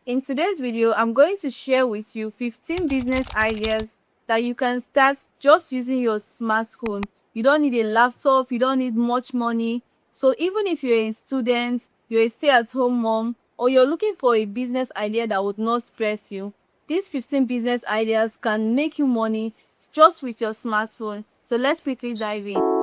In today's video, I'm going to share with you 15 business ideas that you can start just using your smartphone. You don't need a laptop, you don't need much money. So even if you're a student, you're a stay-at-home mom, or you're looking for a business idea that would not stress you, these 15 business ideas can make you money just with your smartphone. So let's quickly dive in.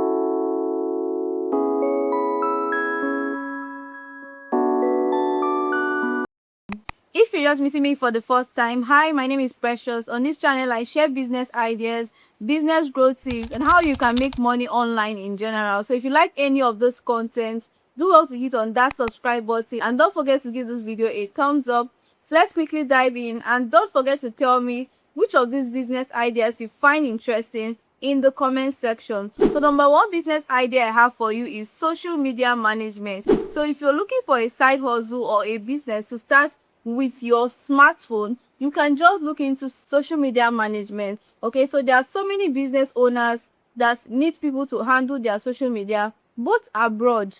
If you're just meeting me for the first time, hi, my name is Precious. On this channel, I share business ideas, business growth tips, and how you can make money online in general. So if you like any of this content, do well to hit on that subscribe button and don't forget to give this video a thumbs up. So let's quickly dive in, and don't forget to tell me which of these business ideas you find interesting in the comment section. So number one business idea I have for you is social media management. So if you're looking for a side hustle or a business to start with your smartphone, you can just look into social media management. Okay, so there are so many business owners that need people to handle their social media both abroad.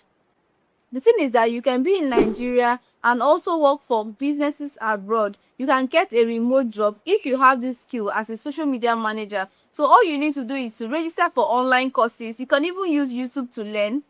The thing is that you can be in Nigeria and also work for businesses abroad. You can get a remote job if you have this skill as a social media manager. So all you need to do is to register for online courses. You can even use YouTube to learn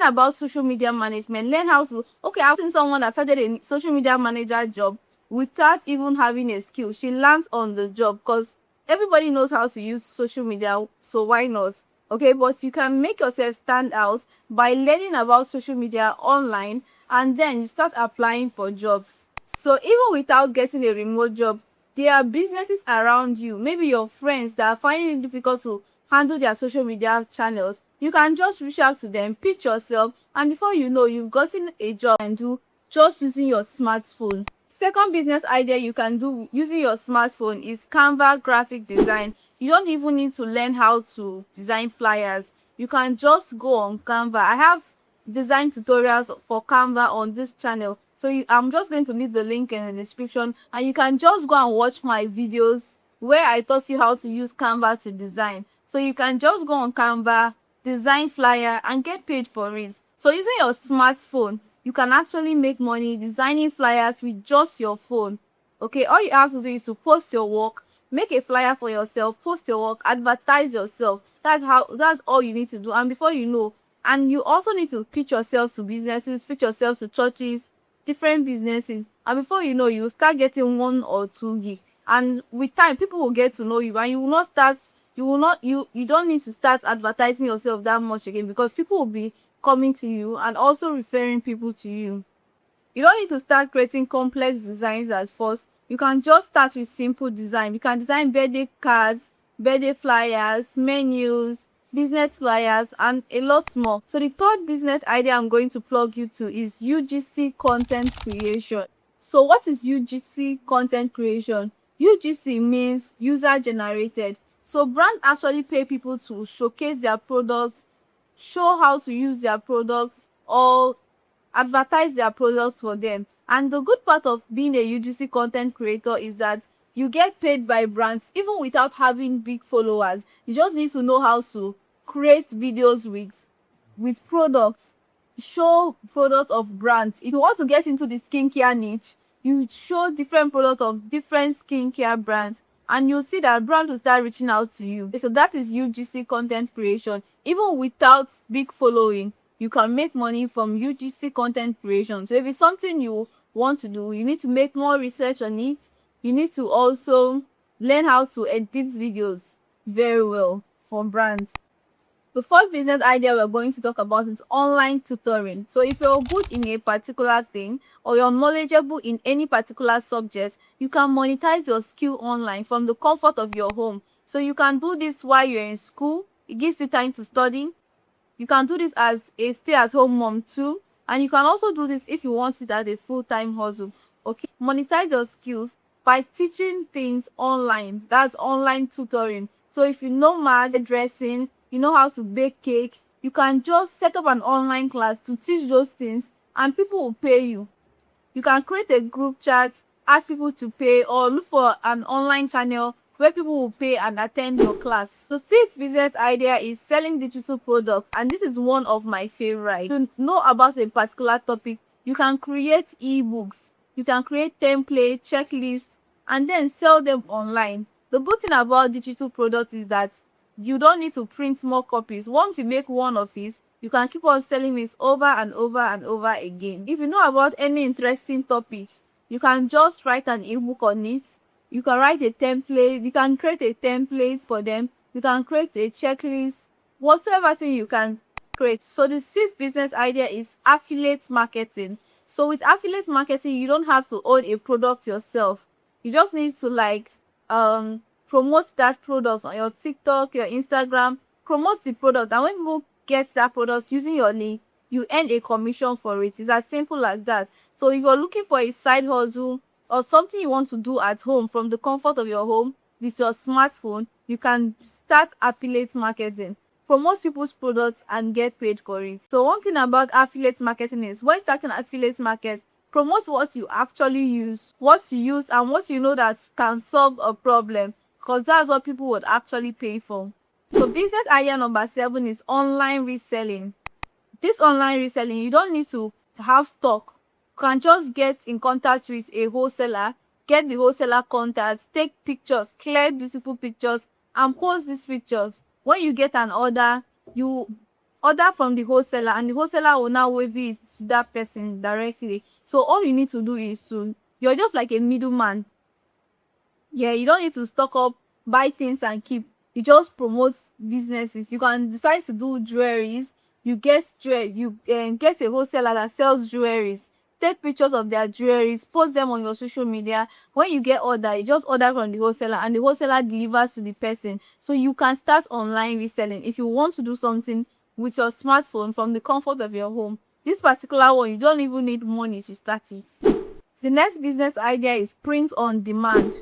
about social media management, learn how to, okay, I've seen someone that started a social media manager job without even having a skill. She learns on the job because everybody knows how to use social media, so why not? Okay, but you can make yourself stand out by learning about social media online, and then you start applying for jobs. So even without getting a remote job, there are businesses around you, maybe your friends that are finding it difficult to handle their social media channels. You can just reach out to them, pitch yourself, and before you know, you've gotten a job and do just using your smartphone. Second business idea you can do using your smartphone is Canva graphic design. You don't even need to learn how to design flyers. You can just go on Canva. I have design tutorials for Canva on this channel. So I'm just going to leave the link in the description, and you can just go and watch my videos where I taught you how to use Canva to design. So you can just go on Canva, design flyer, and get paid for it. So using your smartphone, you can actually make money designing flyers with just your phone. Okay, all you have to do is to post your work, make a flyer for yourself, post your work, advertise yourself. That's all you need to do. And before you know, and you also need to pitch yourself to businesses, pitch yourself to churches, different businesses, and before you know, you start getting 1 or 2 gigs. And with time, people will get to know you, and you don't need to start advertising yourself that much again, because people will be coming to you and also referring people to you. You don't need to start creating complex designs at first. You can just start with simple design. You can design birthday cards, birthday flyers, menus, business flyers, and a lot more. So the third business idea I'm going to plug you to is UGC content creation. So what is UGC content creation? UGC means user generated. So brands actually pay people to showcase their product, show how to use their product, or advertise their products for them. And the good part of being a UGC content creator is that you get paid by brands even without having big followers. You just need to know how to create videos with products, show products of brands. If you want to get into the skincare niche, you show different products of different skincare brands, and you'll see that brands will start reaching out to you. So that is UGC content creation. Even without big following, you can make money from UGC content creation. So if it's something you want to do, you need to make more research on it. You need to also learn how to edit videos very well for brands. The fourth business idea we're going to talk about is online tutoring. So if you're good in a particular thing, or you're knowledgeable in any particular subject, you can monetize your skill online from the comfort of your home. So you can do this while you're in school. It gives you time to study. You can do this as a stay-at-home mom too. And you can also do this if you want it as a full-time hustle. Okay, monetize your skills by teaching things online. That's online tutoring. So if you know math, dressing, you know how to bake cake, you can just set up an online class to teach those things, and people will pay you. You can create a group chat, ask people to pay, or look for an online channel where people will pay and attend your class. So this business idea is selling digital products, and this is one of my favorite. To know about a particular topic, you can create ebooks. You can create template, checklist, and then sell them online. The good thing about digital products is that you don't need to print more copies. Once you make one of it, you can keep on selling it over and over and over again. If you know about any interesting topic, you can just write an ebook on it. You can write a template, you can create a template for them, you can create a checklist, whatever thing you can create. So the sixth business idea is affiliate marketing. So with affiliate marketing, you don't have to own a product yourself. You just need to promote that product on your TikTok, your Instagram, promote the product, and when people get that product using your link, you earn a commission for it. It's as simple as that. So if you're looking for a side hustle or something you want to do at home from the comfort of your home with your smartphone, you can start affiliate marketing. Promote people's products and get paid for it. So one thing about affiliate marketing is when starting affiliate market, promote what you actually use, and what you know that can solve a problem, because that's what people would actually pay for. So business idea number 7 is online reselling. This online reselling, you don't need to have stock. You can just get in contact with a wholesaler, get the wholesaler contacts, take pictures, clear beautiful pictures, and post these pictures. When you get an order, you order from the wholesaler, and the wholesaler will now wave it to that person directly. So all you need to do is you're just like a middleman. Yeah, you don't need to stock up, buy things and keep. You just promote businesses. You can decide to do jewelries. You get get a wholesaler that sells jewelries. Take pictures of their jewelries, post them on your social media. When you get order, you just order from the wholesaler, and the wholesaler delivers to the person. So you can start online reselling if you want to do something with your smartphone from the comfort of your home. This particular one, you don't even need money to start it. The next business idea is print on demand.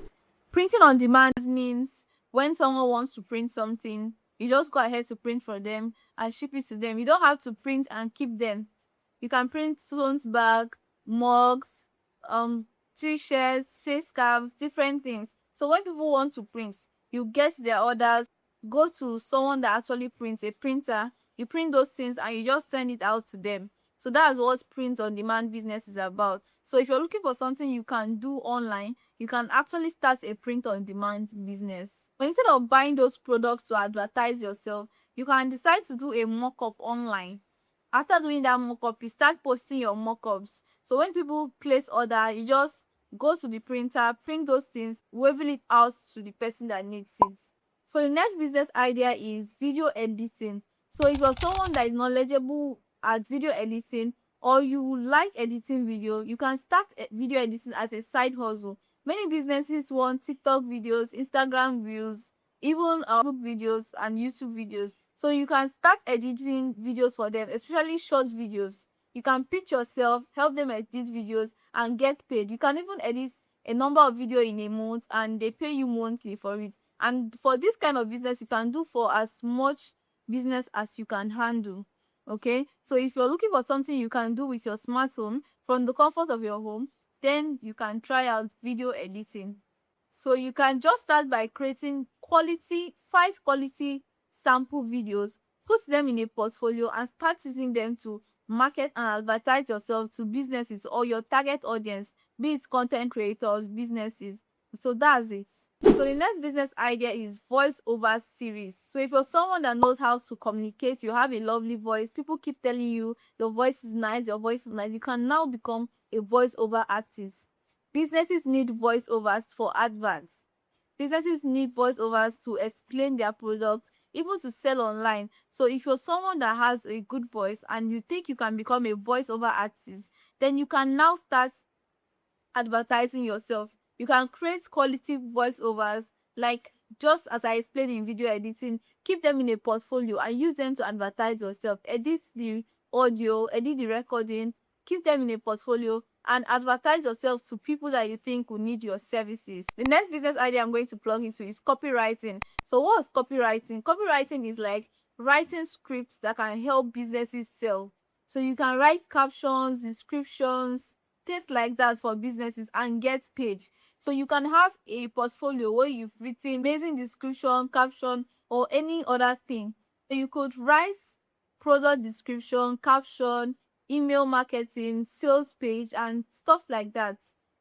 Printing on demand means when someone wants to print something, you just go ahead to print for them and ship it to them. You don't have to print and keep them. You can print tote bag, mugs, t-shirts, face caps, different things. So when people want to print, you get their orders, go to someone that actually prints, a printer, you print those things and you just send it out to them. So that's what print on demand business is about. So if you're looking for something you can do online, you can actually start a print on demand business. But instead of buying those products to advertise yourself, you can decide to do a mock-up online. After doing that mock-up, you start posting your mock-ups. So when people place order, you just go to the printer, print those things, waving it out to the person that needs it. So the next business idea is video editing. So if you're someone that is knowledgeable at video editing, or you like editing video, you can start video editing as a side hustle. Many businesses want TikTok videos, Instagram reels, even book videos and YouTube videos. So you can start editing videos for them, especially short videos. You can pitch yourself, help them edit videos and get paid. You can even edit a number of videos in a month and they pay you monthly for it. And for this kind of business, you can do for as much business as you can handle. Okay, so if you're looking for something you can do with your smartphone from the comfort of your home, then you can try out video editing. So you can just start by creating 5 quality sample videos, put them in a portfolio and start using them to market and advertise yourself to businesses or your target audience, be it content creators, businesses. So that's it. So the next business idea is voiceover series. So if you're someone that knows how to communicate, you have a lovely voice, people keep telling you your voice is nice, you can now become a voiceover artist. Businesses need voiceovers for adverts. Businesses need voiceovers to explain their products, even to sell online. So if you're someone that has a good voice and you think you can become a voiceover artist, then you can now start advertising yourself. You can create quality voiceovers, like just as I explained in video editing, keep them in a portfolio and use them to advertise yourself. Edit the audio, edit the recording, keep them in a portfolio and advertise yourself to people that you think will need your services. The next business idea I'm going to plug into is copywriting. So what's copywriting? Copywriting is like writing scripts that can help businesses sell. So you can write captions, descriptions, things like that for businesses and get paid. So you can have a portfolio where you've written amazing description, caption, or any other thing. So you could write product description, caption, email marketing, sales page, and stuff like that.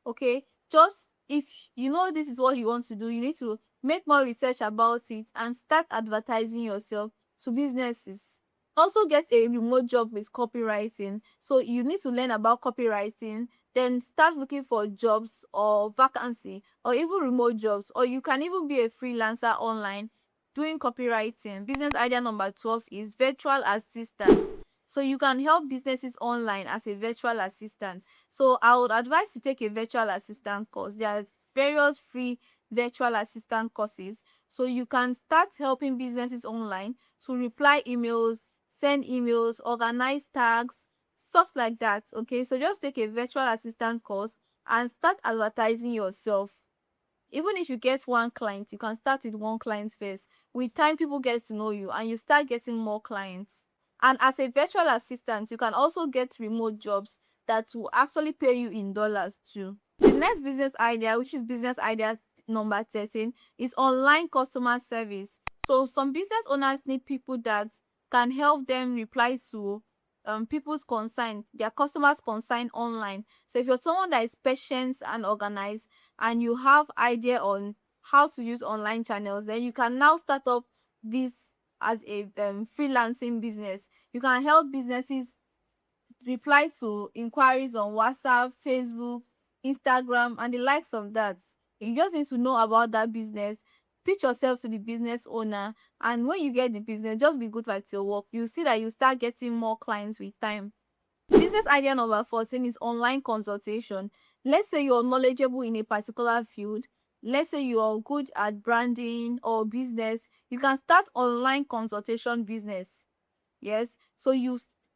Okay, just if you know this is what you want to do, you need to make more research about it and start advertising yourself to businesses. Also get a remote job with copywriting. So you need to learn about copywriting, then start looking for jobs or vacancy or even remote jobs, or you can even be a freelancer online doing copywriting. Business idea number 12 is virtual assistant. So you can help businesses online as a virtual assistant. So I would advise you take a virtual assistant course. There are various free virtual assistant courses. So you can start helping businesses online to reply emails, send emails, organize tags, stuff like that. Okay, so just take a virtual assistant course and start advertising yourself. Even if you get one client, you can start with one client first. With time, people get to know you and you start getting more clients. And as a virtual assistant, you can also get remote jobs that will actually pay you in dollars too. The next business idea, which is business idea number 13, is online customer service. So some business owners need people that can help them reply to people's concern, their customers' concern online. So if you're someone that is patient and organized, and you have idea on how to use online channels, then you can now start up this as a freelancing business. You can help businesses reply to inquiries on WhatsApp, Facebook, Instagram, and the likes of that. You just need to know about that business, pitch yourself to the business owner, and when you get the business, just be good at your work. You see that you start getting more clients with time. Business idea number 14 is online consultation. Let's say you're knowledgeable in a particular field. Let's say you are good at branding or business. You can start online consultation business. Yes. So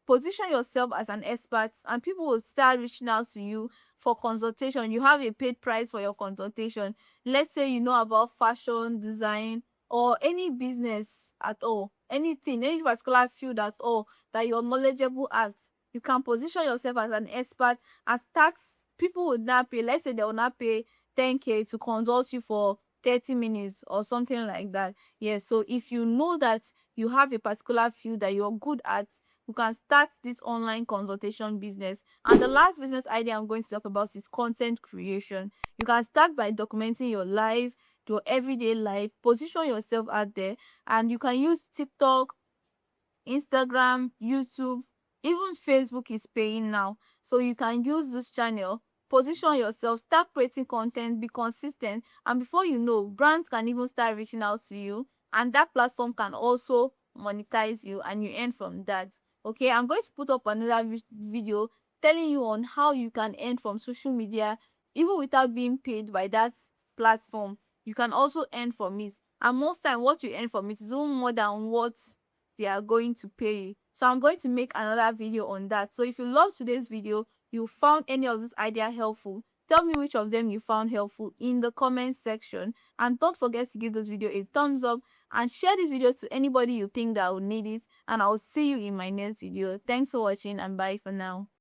position yourself as an expert and people will start reaching out to you for consultation. You have a paid price for your consultation. Let's say you know about fashion, design, or any business at all, anything, any particular field at all that you're knowledgeable at. You can position yourself as an expert and tax people would not pay. Let's say they will not pay 10K to consult you for 30 minutes or something like that. Yes. So if you know that you have a particular field that you're good at, you can start this online consultation business. And the last business idea I'm going to talk about is content creation. You can start by documenting your life, your everyday life, position yourself out there, and you can use TikTok, Instagram, YouTube, even Facebook is paying now. So you can use this channel, position yourself, start creating content, be consistent, and before you know, brands can even start reaching out to you, and that platform can also monetize you and you earn from that. Okay, I'm going to put up another video telling you on how you can earn from social media even without being paid by that platform. You can also earn from it, and most time what you earn from it is even more than what they are going to pay you. So I'm going to make another video on that. So if you love today's video, you found any of this idea helpful, tell me which of them you found helpful in the comment section. And don't forget to give this video a thumbs up and share this video to anybody you think that would need it. And I'll see you in my next video. Thanks for watching and bye for now.